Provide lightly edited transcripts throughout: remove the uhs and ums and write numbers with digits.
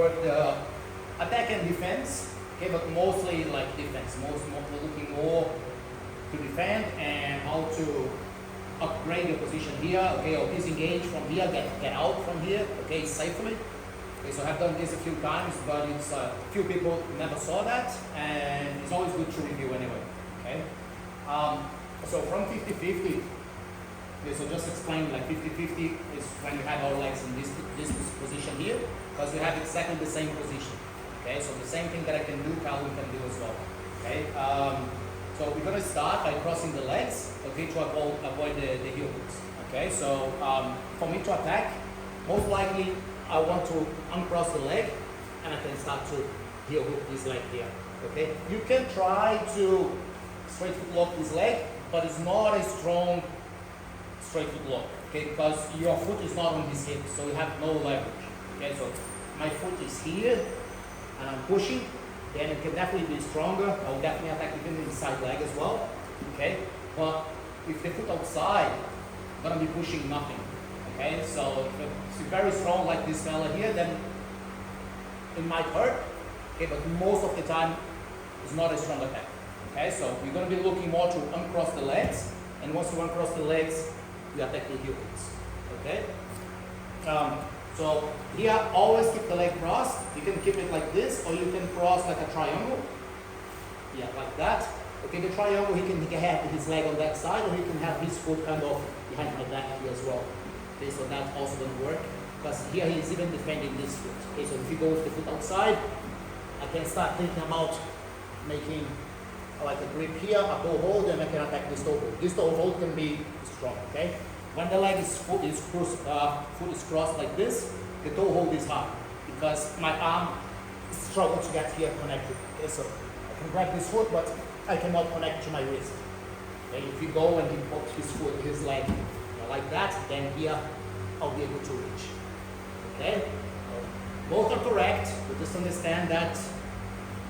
work the attack and defense, okay, but mostly like defense. Mostly looking more to defend and how to upgrade your position here, okay, or disengage from here, get out from here, okay, safely. Okay, so I've done this a few times, but it's few people never saw that, and it's always good to review anyway, okay. So from 50-50, okay, so just explain like 50-50 is when you have our legs in this position here, because we have exactly the same position, okay. So the same thing that I can do, Calvin can do as well, okay. So we're going to start by crossing the legs, okay, to avoid the heel hooks, okay. So for me to attack, most likely I want to uncross the leg, and I can start to heel hook this leg here, okay. You can try to straight foot lock this leg, but it's not a strong straight foot lock, okay, because your foot is not on his hip, so you have no leverage, okay. So my foot is here, and I'm pushing, then it can definitely be stronger. I will definitely attack even the inside leg as well, okay. But if the foot outside, I'm gonna be pushing nothing, okay. So if it's very strong like this fella here, then it might hurt, okay, but most of the time it's not a strong attack, okay. So we're going to be looking more to uncross the legs, and once you uncross the legs, you attack the heel hooks, okay. So here, always keep the leg crossed. You can keep it like this, or you can cross like a triangle, yeah, like that. Okay, the triangle, he can have his leg on that side, or he can have his foot kind of behind my back here as well. Okay, so that also doesn't work, because here he's even defending this foot. Okay, so if you go with the foot outside, I can start thinking about making like a grip here, a toe hold, and I can attack this toe hold. This toe hold can be strong, okay? When the leg is foot is crossed like this, the toe hold is hard, because my arm struggles to get here connected. Okay, so I can grab this foot, but I cannot connect to my wrist. Okay, if you go and he puts his leg like that, then here I'll be able to reach. Okay, both are correct, but just understand that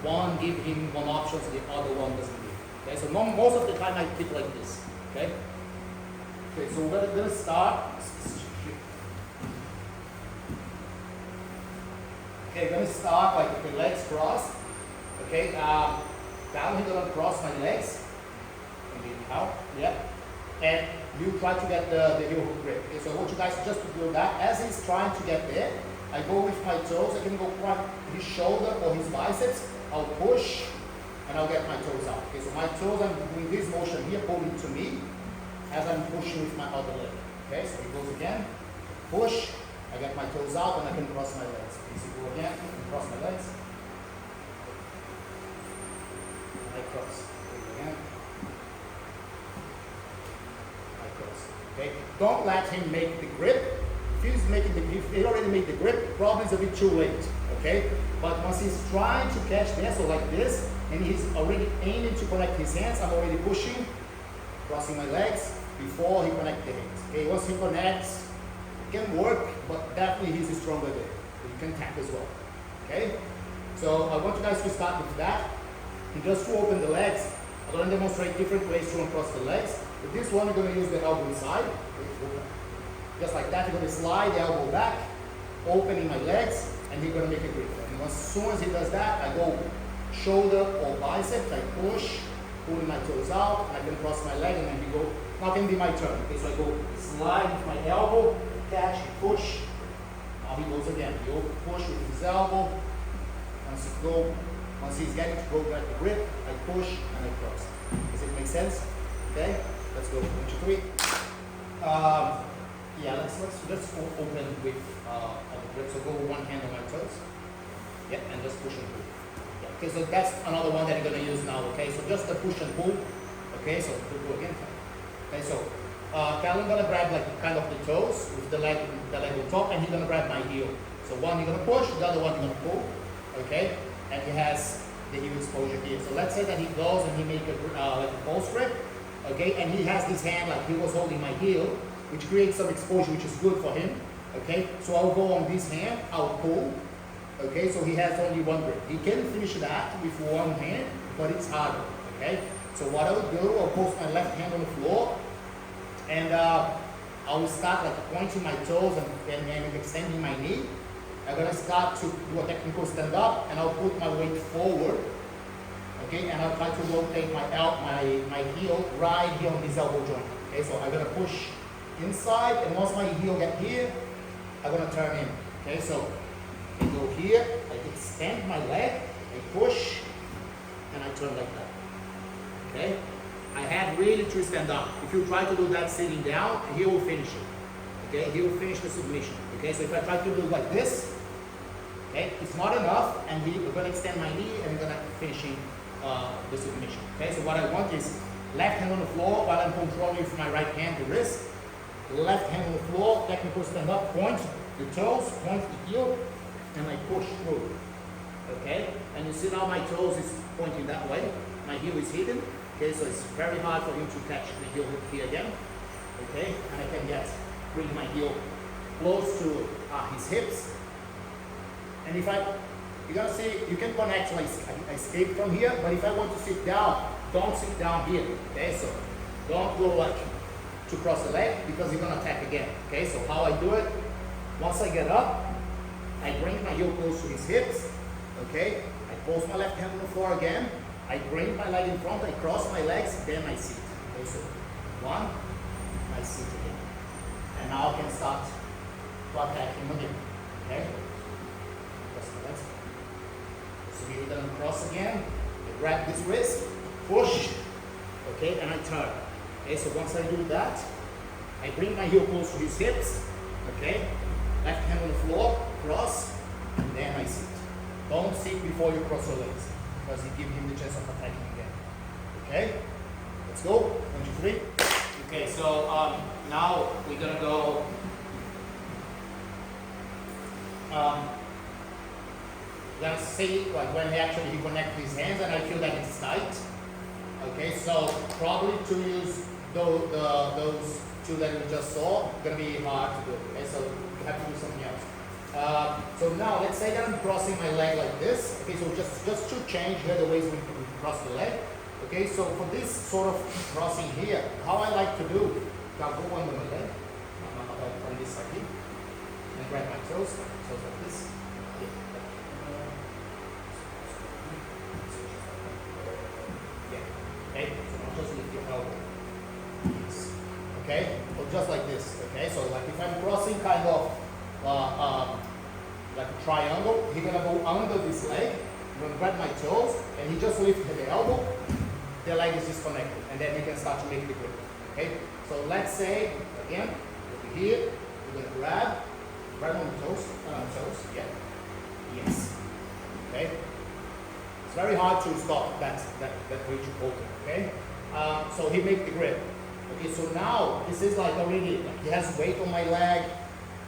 one give him one option, so the other one doesn't give. Okay, so most of the time I keep like this. Okay. Okay, so we're gonna start. Okay, we're gonna start like with the legs crossed. Okay, now I'm gonna cross my legs. Maybe out, yeah. And you try to get the heel hook grip. Okay, so I want you guys just to do that. As he's trying to get there, I go with my toes. I can go quite his shoulder or his biceps. I'll push, and I'll get my toes out. Okay, so my toes, I'm doing this motion here, pulling to me, as I'm pushing with my other leg. Okay, so it goes again, push, I get my toes out, and I can cross my legs. Okay, so go again, cross my legs, I cross, again, I cross. Okay, don't let him make the grip. If he already made the grip, probably it's a bit too late. Okay, but once he's trying to catch this, so like this, and he's already aiming to connect his hands, I'm already pushing, crossing my legs before he connects the hands. Okay, once he connects, it can work, but definitely he's stronger there. You can tap as well. Okay, so I want you guys to start with that. And just to open the legs, I'm going to demonstrate different ways to uncross the legs. With this one, you're going to use the elbow inside. Just like that, you're going to slide the elbow back, opening my legs, and you're going to make a grip. And as soon as he does that, I go shoulder or biceps, I push, pulling my toes out, and I can cross my leg, and then we go. Now can be my turn. Okay, so I go slide with my elbow, catch, push. Now he goes again. He'll push with his elbow. Once he's getting to go get the grip, I push and I cross. Does it make sense? Okay, let's go. 1, 2, 3. Yeah, let's open with the grip. So go with one hand on my toes. Yeah, and just push and pull. Yeah, okay, so that's another one that you're gonna use now. Okay, so just the push and pull. Okay, so go again. Okay, so Calvin gonna grab like kind of the toes with the leg on top, and he's gonna grab my heel. So one you're gonna push, the other one you're gonna pull. Okay, and he has the heel exposure here. So let's say that he goes and he make a like a pulse grip. Okay, and he has this hand like he was holding my heel, which creates some exposure, which is good for him. Okay, so I'll go on this hand, I'll pull. Okay, so he has only one grip. He can finish that with one hand, but it's harder. Okay, so what I'll do, I'll post my left hand on the floor, and I will start like pointing my toes and extending my knee. I'm gonna start to do a technical stand up, and I'll put my weight forward. Okay, and I'll try to rotate my heel right here on this elbow joint. Okay, so I'm gonna push inside, and once my heel get here, I'm gonna turn in. Okay, so I go here, I extend my leg, I push, and I turn like that. Okay, I have really to stand up. If you try to do that sitting down, he will finish it. Okay, he will finish the submission. Okay, so if I try to do like this, okay, it's not enough, and we're gonna extend my knee, and we're gonna finishing the submission. Okay, so what I want is left hand on the floor while I'm controlling with my right hand the wrist. Left hand on the floor, technical stand up, point the toes, point the heel, and I push through. Okay, and you see now my toes is pointing that way. My heel is hidden. Okay, so it's very hard for him to catch the heel here again. Okay, and I can bring my heel close to his hips. And if you're gonna see, you can connect like escape from here, but if I want to sit down, don't sit down here. Okay, so don't go like to cross the leg because you're gonna attack again. Okay, so how I do it, once I get up, I bring my heel close to his hips. Okay, I post my left hand on the floor again, I bring my leg in front, I cross my legs, then I sit. Okay, so one, I sit again. And now I can start to attack him again. Okay? Cross my legs. So we're gonna cross again. I grab this wrist, push, okay, and I turn. Okay, so once I do that, I bring my heel close to his hips, okay, left hand on the floor, cross, and then I sit. Don't sit before you cross your legs, because you give him the chance of attacking again. Okay, let's go. 1, 2, 3. Okay, so now we're gonna go. Gonna see like when he connects his hands, and I feel that it's tight. Okay, so probably to use those two that we just saw, gonna be hard to do. Okay, so you have to do something else. So now let's say that I'm crossing my leg like this. Okay, so just to change here the ways we cross the leg. Okay, so for this sort of crossing here, how I like to do, I'll go under my leg, from this side here, and grab my toes like this. Okay, so now just lift your elbow. Yes. Okay, so just like this. Okay, so like if I'm crossing kind of like a triangle, he's gonna go under this leg, I'm gonna grab my toes, and he just lifts the elbow, the leg is disconnected, and then you can start to make the grip. Okay, so let's say again, over here, we're gonna grab on the toes, yeah, yes. Okay. It's very hard to stop that reach holding, okay? So he make the grip. Okay, so now this is like already, like he has weight on my leg.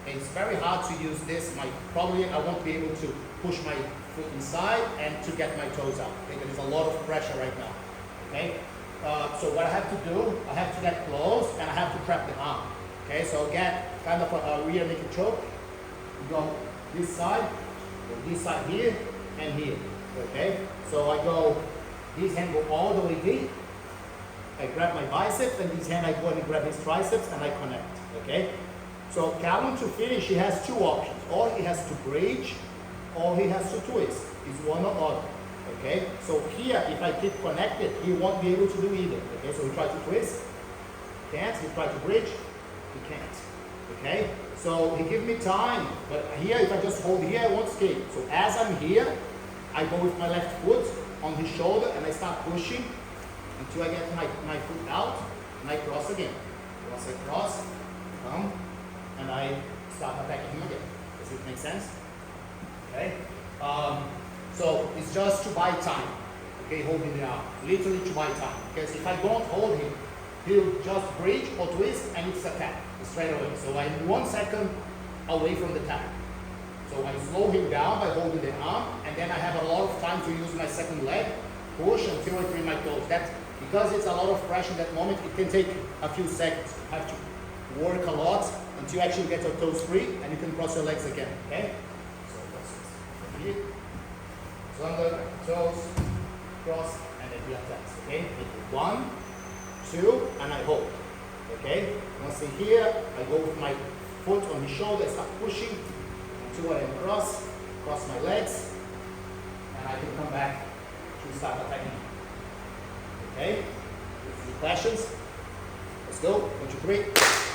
Okay, it's very hard to use this. Probably I won't be able to push my foot inside and to get my toes out. Okay, there's a lot of pressure right now. Okay, so what I have to do, I have to get close and I have to trap the arm. Okay, so get kind of a rear naked choke. You go this side here, and here. Okay, so I go, this hand go all the way deep, I grab my bicep, and this hand I go and grab his triceps, and I connect, okay? So Callum to finish, he has two options. Or he has to bridge, or he has to twist. It's one or other, okay? So here, if I keep connected, he won't be able to do either, okay? So he tries to twist, can't, he tries to bridge, he can't, okay? So he gives me time, but here, if I just hold here, I won't escape. So as I'm here, I go with my left foot on his shoulder and I start pushing until I get my foot out and I cross again. Once I cross, come, and I start attacking him again. Does it make sense? Okay? So it's just to buy time. Okay, holding the arm. Literally to buy time. Because if I don't hold him, he'll just bridge or twist and it's a tap straight away. So I'm 1 second away from the tap. So I slow him down by holding the arm, and then I have a lot of time to use my second leg, push until I free my toes. That's because it's a lot of pressure in that moment, it can take a few seconds. You have to work a lot until you actually get your toes free, and you can cross your legs again, okay? So that's from here. So under, toes, cross, and then he attacks, okay? 1, 2, and I hold, okay? Once in here, I go with my foot on his shoulder, start pushing, two I am cross my legs, and I can come back to start attacking. Okay? Any questions? Let's go. 1, 2, 3.